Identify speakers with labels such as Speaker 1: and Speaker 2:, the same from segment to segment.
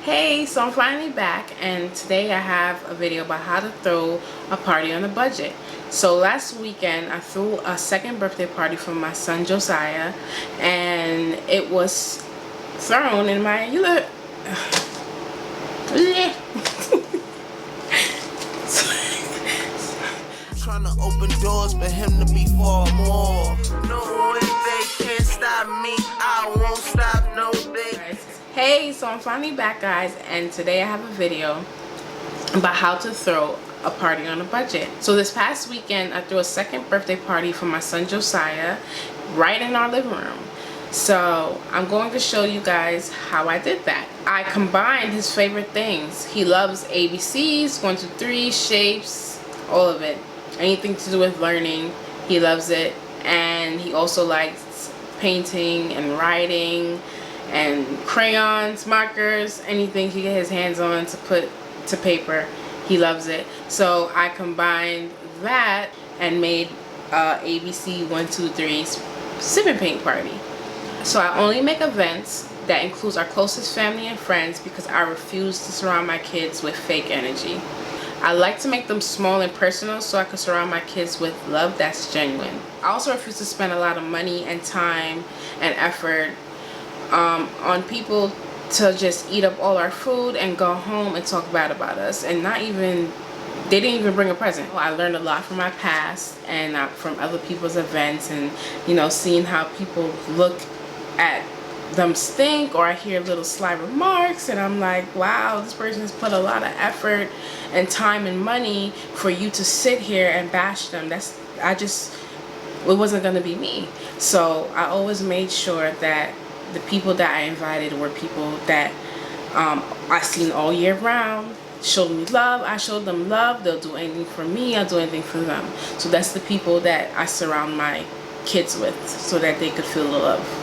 Speaker 1: Hey, so I'm finally back, and today I have a video about how to throw a party on a budget. So last weekend I threw a second birthday party for my son Josiah, and it was thrown in my
Speaker 2: trying to open doors for him to be far more. No way they can't stop me, I won't stop no day.
Speaker 1: Hey, so I'm finally back, guys, and today I have a video about how to throw a party on a budget. So this past weekend I threw a second birthday party for my son Josiah right in our living room. So I'm going to show you guys how I did that. I combined his favorite things. He loves ABCs, 1, 2, 3, shapes, all of it. Anything to do with learning, he loves it. And he also likes painting and writing and crayons, markers, anything he get his hands on to put to paper, he loves it. So I combined that and made ABC 1, 2, 3 sip and paint party. So I only make events that includes our closest family and friends because I refuse to surround my kids with fake energy. I like to make them small and personal so I can surround my kids with love that's genuine. I also refuse to spend a lot of money and time and effort on people to just eat up all our food and go home and talk bad about us, and they didn't even bring a present. I learned a lot from my past and from other people's events, and seeing how people look at them stink, or I hear little sly remarks and I'm like, wow, this person's put a lot of effort and time and money for you to sit here and bash them. It wasn't gonna be me. So I always made sure that the people that I invited were people that I seen all year round, showed me love, I showed them love, they'll do anything for me, I'll do anything for them. So that's the people that I surround my kids with so that they could feel the love.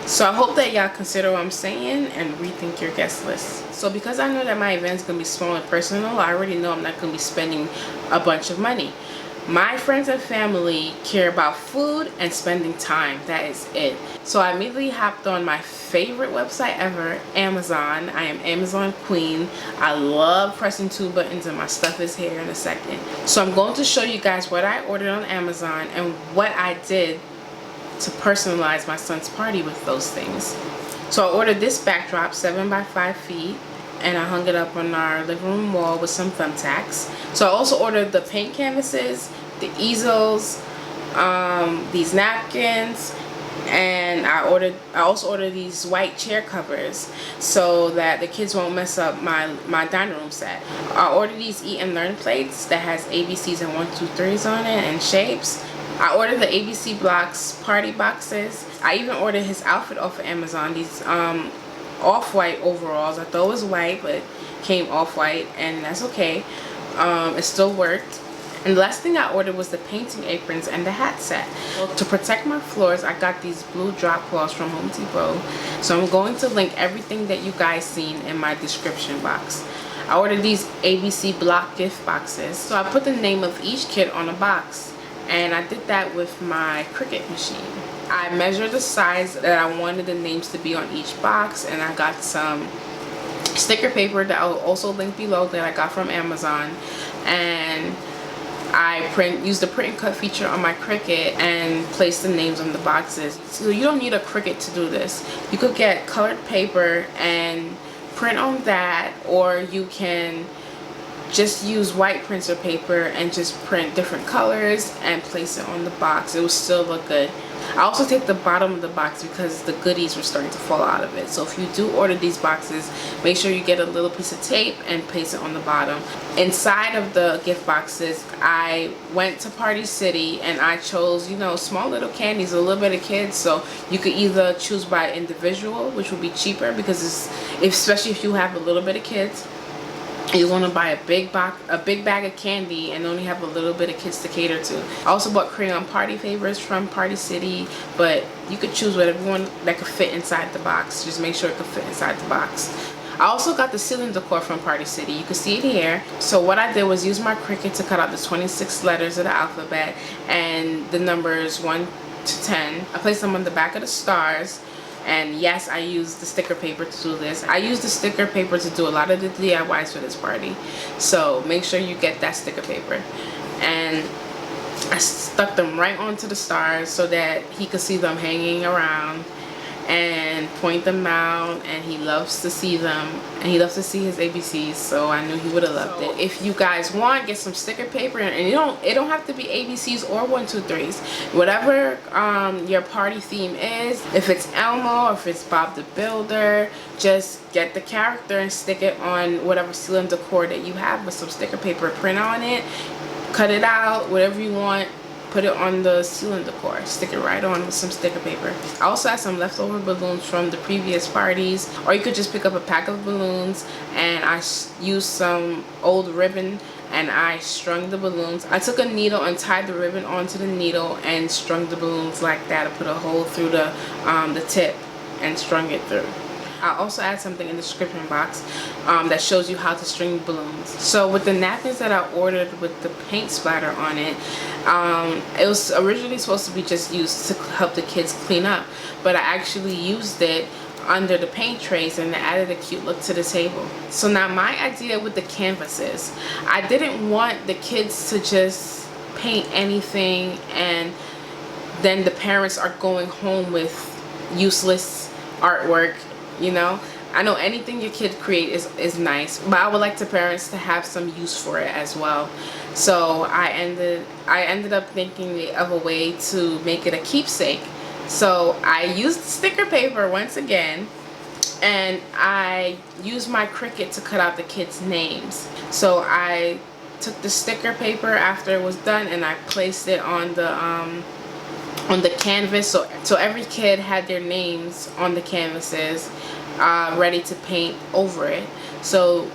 Speaker 1: So I hope that y'all consider what I'm saying and rethink your guest list. So because I know that my event's gonna be small and personal, I already know I'm not gonna be spending a bunch of money. My friends and family care about food and spending time. That is it. So I immediately hopped on my favorite website ever, Amazon. I am Amazon queen. I love pressing 2 buttons and my stuff is here in a second. So I'm going to show you guys what I ordered on Amazon and what I did to personalize my son's party with those things. So I ordered this backdrop, 7 by 5 feet, and I hung it up on our living room wall with some thumbtacks. So I also ordered the paint canvases, the easels, these napkins, and I also ordered these white chair covers so that the kids won't mess up my dining room set. I ordered these eat and learn plates that has ABCs and 1, 2, 3s on it and shapes. I ordered the ABC Blocks party boxes. I even ordered his outfit off of Amazon, these off-white overalls. I thought it was white, but it came off-white, and that's okay. It still worked. And the last thing I ordered was the painting aprons and the hat set. To protect my floors, I got these blue drop cloths from Home Depot. So I'm going to link everything that you guys seen in my description box. I ordered these ABC block gift boxes. So I put the name of each kid on a box, and I did that with my Cricut machine. I measured the size that I wanted the names to be on each box, and I got some sticker paper that I'll also link below that I got from Amazon, and I used the print and cut feature on my Cricut and placed the names on the boxes. So you don't need a Cricut to do this. You could get colored paper and print on that, or you can just use white printer paper and just print different colors and place it on the box. It will still look good. I also take the bottom of the box because the goodies were starting to fall out of it. So if you do order these boxes, make sure you get a little piece of tape and place it on the bottom. Inside of the gift boxes, I went to Party City and I chose, small little candies, a little bit of kids. So you could either choose by individual, which would be cheaper because especially if you have a little bit of kids. You want to buy a big bag of candy and only have a little bit of kids to cater to. I also bought crayon party favors from Party City, but you could choose whatever one that could fit inside the box. Just make sure it could fit inside the box. I also got the ceiling decor from Party City. You can see it here. So what I did was use my Cricut to cut out the 26 letters of the alphabet and the numbers 1 to 10. I placed them on the back of the stars. And yes, I used the sticker paper to do this. I used the sticker paper to do a lot of the DIYs for this party. So make sure you get that sticker paper. And I stuck them right onto the stars so that he could see them hanging around and point them out, and he loves to see them, and he loves to see his ABCs, so I knew he would have loved it. If you guys want, get some sticker paper, and it don't have to be ABCs or 1, 2, 3s. Whatever your party theme is, if it's Elmo or if it's Bob the Builder, just get the character and stick it on whatever ceiling decor that you have with some sticker paper, print on it, cut it out, whatever you want. Put it on the ceiling decor, stick it right on with some sticker paper. I also had some leftover balloons from the previous parties, or you could just pick up a pack of balloons, and I used some old ribbon and I strung the balloons. I took a needle and tied the ribbon onto the needle and strung the balloons like that. I put a hole through the tip and strung it through. I'll also add something in the description box that shows you how to string balloons. So with the napkins that I ordered with the paint splatter on it, it was originally supposed to be just used to help the kids clean up, but I actually used it under the paint trays and it added a cute look to the table. So now my idea with the canvases, I didn't want the kids to just paint anything and then the parents are going home with useless artwork. You know, I know anything your kid create is nice, but I would like the parents to have some use for it as well. So I ended up thinking of a way to make it a keepsake. So I used sticker paper once again, and I used my Cricut to cut out the kids' names. So I took the sticker paper after it was done and I placed it on the canvas, so every kid had their names on the canvases ready to paint over it. So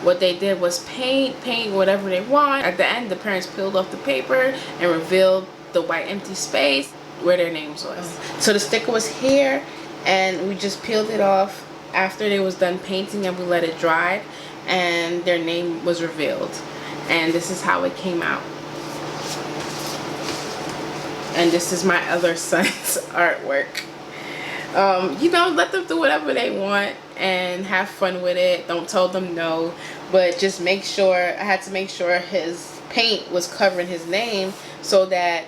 Speaker 1: what they did was paint whatever they want. At the end, the parents peeled off the paper and revealed the white empty space where their names was. So the sticker was here, and we just peeled it off after they was done painting, and we let it dry, and their name was revealed. And this is how it came out. And this is my other son's artwork. You know, let them do whatever they want and have fun with it. Don't tell them no, but just make sure, I had to make sure his paint was covering his name so that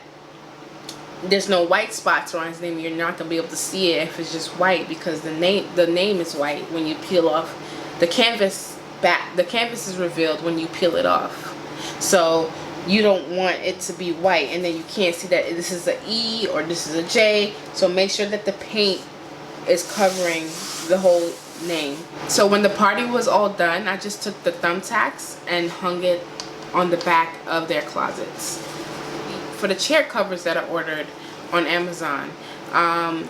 Speaker 1: there's no white spots on his name. You're not gonna be able to see it if it's just white, because the name is white when you peel off the canvas. The canvas is revealed when you peel it off. So you don't want it to be white and then you can't see that this is an E or this is a J. So make sure that the paint is covering the whole name. So when the party was all done, I just took the thumbtacks and hung it on the back of their closets. For the chair covers that I ordered on Amazon,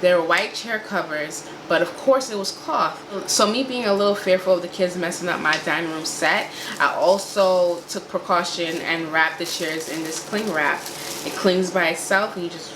Speaker 1: there were white chair covers, but of course it was cloth. So me being a little fearful of the kids messing up my dining room set, I also took precaution and wrapped the chairs in this cling wrap. It clings by itself, and you just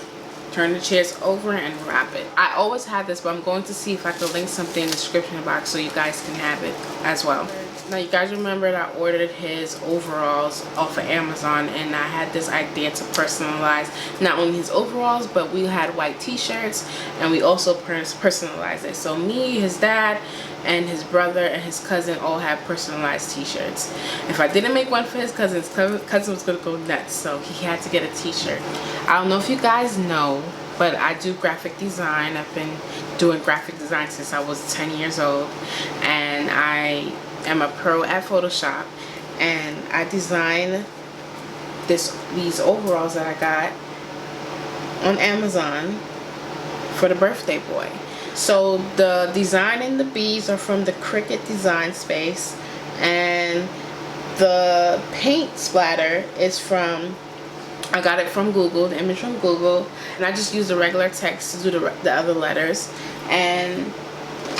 Speaker 1: turn the chairs over and wrap it. I always had this, but I'm going to see if I can link something in the description box so you guys can have it as well. Now you guys remember that I ordered his overalls off of Amazon, and I had this idea to personalize not only his overalls, but we had white t-shirts and we also personalized it. So me, his dad, and his brother and his cousin all have personalized t-shirts. If I didn't make one for his cousin was gonna go nuts, so he had to get a t-shirt. I don't know if you guys know, but I do graphic design. I've been doing graphic design since I was 10 years old, and I am a pro at Photoshop, and I designed these overalls that I got on Amazon for the birthday boy. So the design and the beads are from the Cricut design space, and the paint splatter is from, I got it from Google, the image from Google, and I just used the regular text to do the other letters. And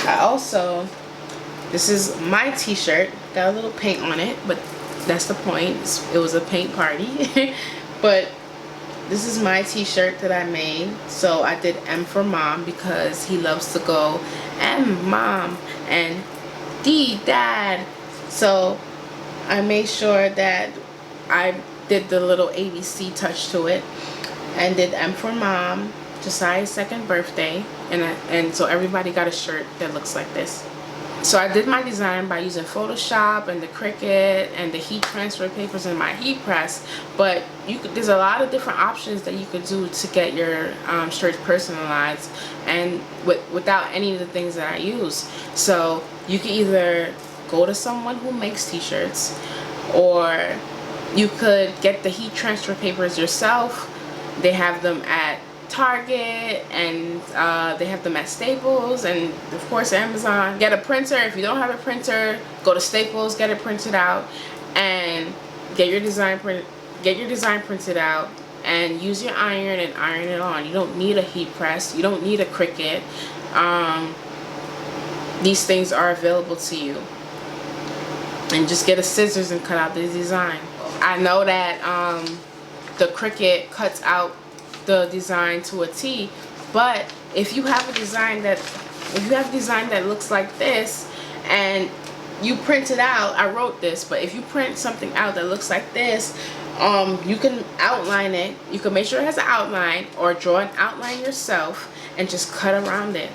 Speaker 1: I also, this is my t-shirt, got a little paint on it, but that's the point, it was a paint party. But this is my t-shirt that I made. So I did M for mom because he loves to go M mom, and Dad. So I made sure that I did the little ABC touch to it, and did M for Mom, Josiah's second birthday, and so everybody got a shirt that looks like this. So I did my design by using Photoshop and the Cricut and the heat transfer papers in my heat press, but there's a lot of different options that you could do to get your shirts personalized, and without any of the things that I use. So you can either go to someone who makes t-shirts, or you could get the heat transfer papers yourself. They have them at Target, and they have them at Staples, and of course Amazon. Get a printer. If you don't have a printer, go to Staples, get it printed out, and get your design printed out, and use your iron and iron it on. You don't need a heat press. You don't need a Cricut. These things are available to you, and just get a scissors and cut out the design. I know that the Cricut cuts out the design to a T, but if you have a design that looks like this and you print it out, I wrote this, but if you print something out that looks like this, you can outline it. You can make sure it has an outline, or draw an outline yourself and just cut around it.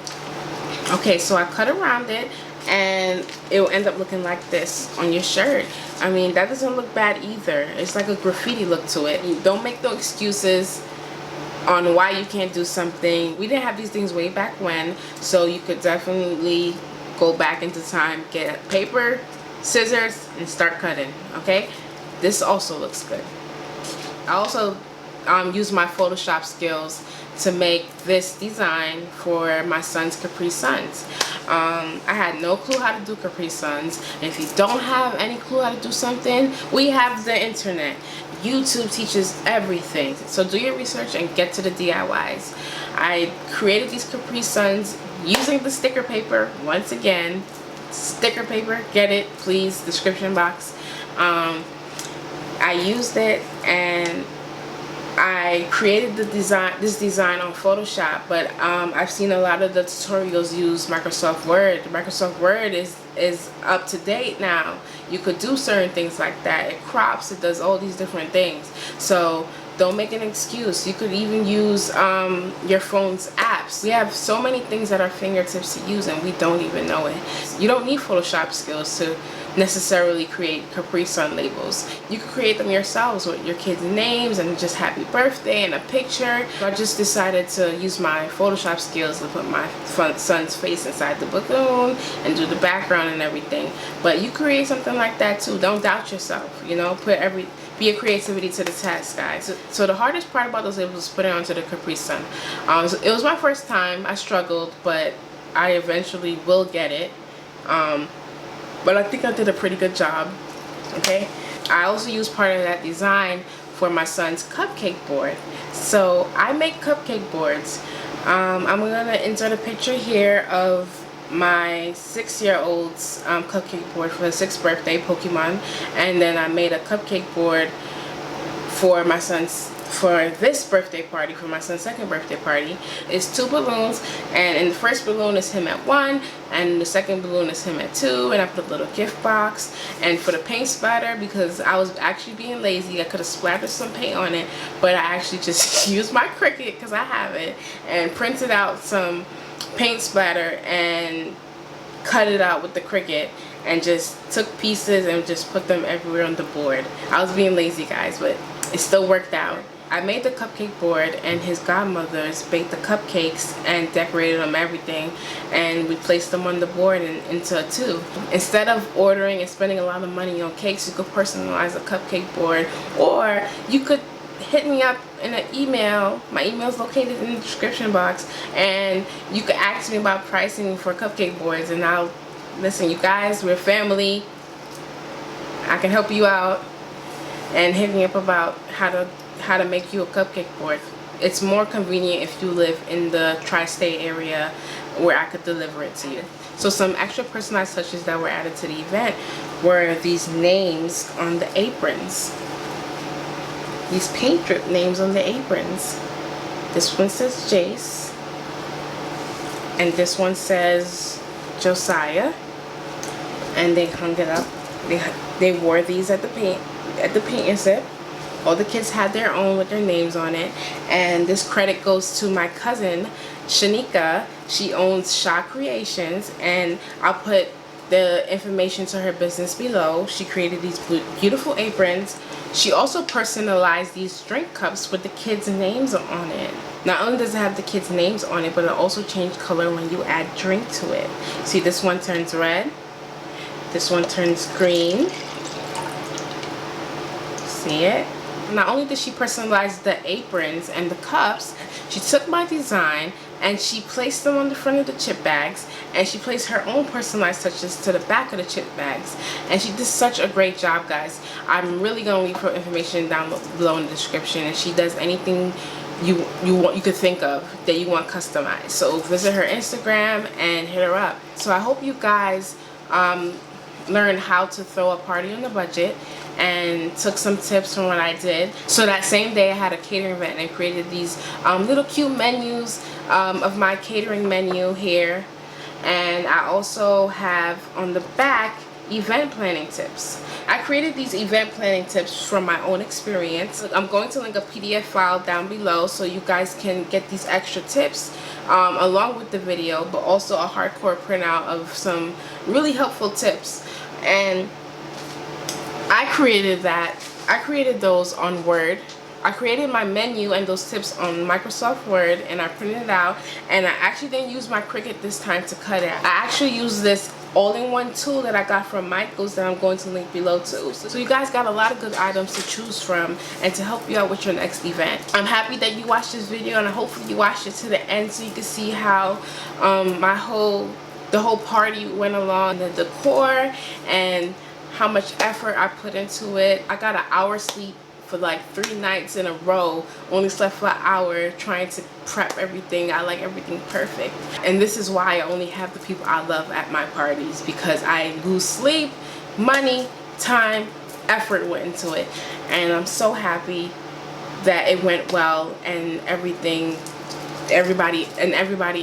Speaker 1: Okay, so I cut around it, and it will end up looking like this on your shirt. I mean, that doesn't look bad either. It's like a graffiti look to it. You don't make no excuses on why you can't do something. We didn't have these things way back when, so you could definitely go back into time, get paper, scissors, and start cutting. Okay, this also looks good. I also use my Photoshop skills to make this design for my son's Capri Suns. I had no clue how to do Capri Suns. And if you don't have any clue how to do something, we have the internet. YouTube teaches everything. So do your research and get to the DIYs. I created these Capri Suns using the sticker paper. Once again, sticker paper, get it please, description box. I used it, and I created this design on Photoshop, but I've seen a lot of the tutorials use Microsoft Word. Microsoft Word is up to date now. You could do certain things like that. It crops, it does all these different things. So don't make an excuse. You could even use your phone's apps. We have so many things at our fingertips to use, and we don't even know it. You don't need Photoshop skills to necessarily create Capri Sun labels. You can create them yourselves with your kids' names and just happy birthday and a picture. I just decided to use my Photoshop skills to put my son's face inside the balloon and do the background and everything. But you create something like that too. Don't doubt yourself, you know, be your creativity to the task, guys. So the hardest part about those labels was putting onto the Capri Sun. It was my first time. I struggled, but I eventually will get it. But I think I did a pretty good job. Okay, I also used part of that design for my son's cupcake board. So I make cupcake boards. I'm gonna insert a picture here of my 6-year-old's cupcake board for his 6th birthday, Pokemon, and then I made a cupcake board for my son's, for this birthday party, for my son's 2nd birthday party. It's 2 balloons, and in the first balloon is him at 1, and the second balloon is him at 2, and I put a little gift box. And for the paint splatter, because I was actually being lazy, I could have splattered some paint on it, but I actually just used my Cricut, because I have it, and printed out some paint splatter and cut it out with the Cricut, and just took pieces and just put them everywhere on the board. I was being lazy, guys, but it still worked out. I made the cupcake board, and his godmothers baked the cupcakes and decorated them everything, and we placed them on the board and into a tube. Instead of ordering and spending a lot of money on cakes, you could personalize a cupcake board, or you could hit me up in an email. My email is located in the description box, and you could ask me about pricing for cupcake boards, and I'll listen. You guys, we're family. I can help you out, and hit me up about how to make you a cupcake board. It's more convenient if you live in the tri-state area where I could deliver it to you. So some extra personalized touches that were added to the event were these names on the aprons. These paint drip names on the aprons. This one says Jace, and this one says Josiah. and they hung it up. They wore these at the paint and sip. All the kids had their own with their names on it, and this credit goes to my cousin Shanika. She owns Shaw Creations, and I'll put the information to her business below. She created these beautiful aprons. She also personalized these drink cups with the kids' names on it. Not only does it have the kids' names on it, but it also changed color when you add drink to it. See, this one turns red. This one turns green. See it? Not only did she personalize the aprons and the cups, she took my design and she placed them on the front of the chip bags, and she placed her own personalized touches to the back of the chip bags, and she did such a great job, guys. I'm really gonna leave her information down below in the description, and she does anything you could think of that you want customized. So visit her Instagram and hit her up. So I hope you guys learned how to throw a party on a budget and took some tips from what I did. So that same day I had a catering event and I created these little cute menus of my catering menu here, and I also have on the back event planning tips. I created these event planning tips from my own experience. I'm going to link a PDF file down below so you guys can get these extra tips along with the video, but also a hardcore printout of some really helpful tips. And I created those on Word. I created my menu and those tips on Microsoft Word, and I printed it out, and I actually didn't use my Cricut this time to cut it. I actually used this all-in-one tool that I got from Michaels that I'm going to link below too. So you guys got a lot of good items to choose from and to help you out with your next event. I'm happy that you watched this video, and hopefully you watched it to the end so you can see how the whole party went along, the decor, and how much effort I put into it. I got an hour sleep for like 3 nights in a row. Only slept for an hour trying to prep everything. I like everything perfect. And this is why I only have the people I love at my parties, because I lose sleep, money, time, effort went into it. And I'm so happy that it went well and everybody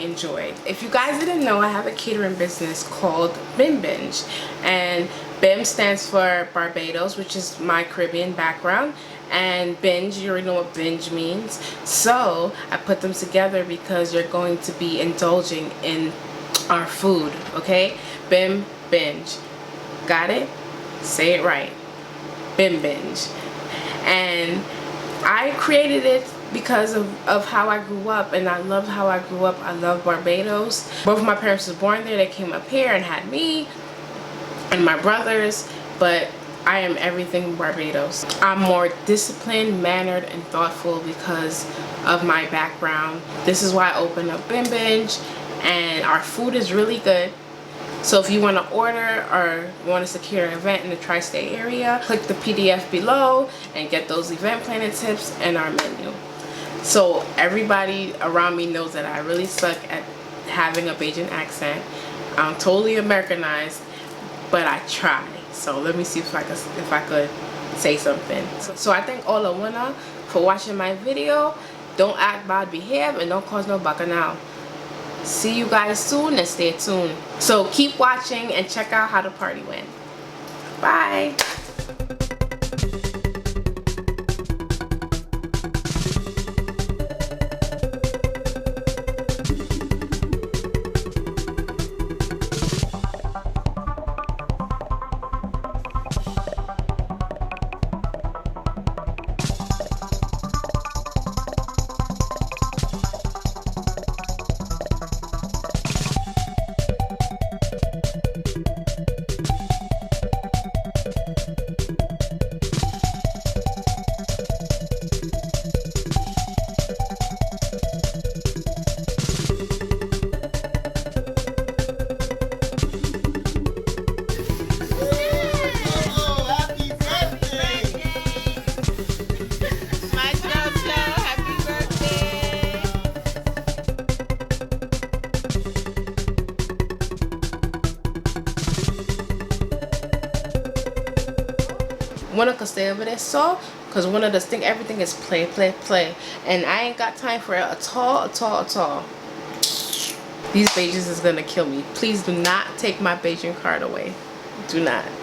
Speaker 1: enjoyed. If you guys didn't know, I have a catering business called Binge, and BIM stands for Barbados, which is my Caribbean background, and binge, you already know what binge means. So I put them together because you're going to be indulging in our food, okay? Binge. Got it? Say it right. Binge. And I created it because of how I grew up, and I loved how I grew up. I love Barbados. Both of my parents were born there. They came up here and had me and my brothers, but I am everything Barbados. I'm more disciplined, mannered, and thoughtful because of my background. This is why I opened up Binge, and our food is really good. So if you want to order or you want to secure an event in the tri-state area, click the PDF below and get those event planning tips and our menu. So everybody around me knows that I really suck at having a Bajan accent. I'm totally Americanized, but I try. So let me see if I could say something. So I thank all the winner for watching my video. Don't act bad, behave, and don't cause no bacchanal. See you guys soon, and stay tuned. So keep watching and check out how the party went. Bye. One could stay over there, so because one of us think everything is play, and I ain't got time for it at all. These Bajans is gonna kill me. Please do not take my Bajan card away. Do not.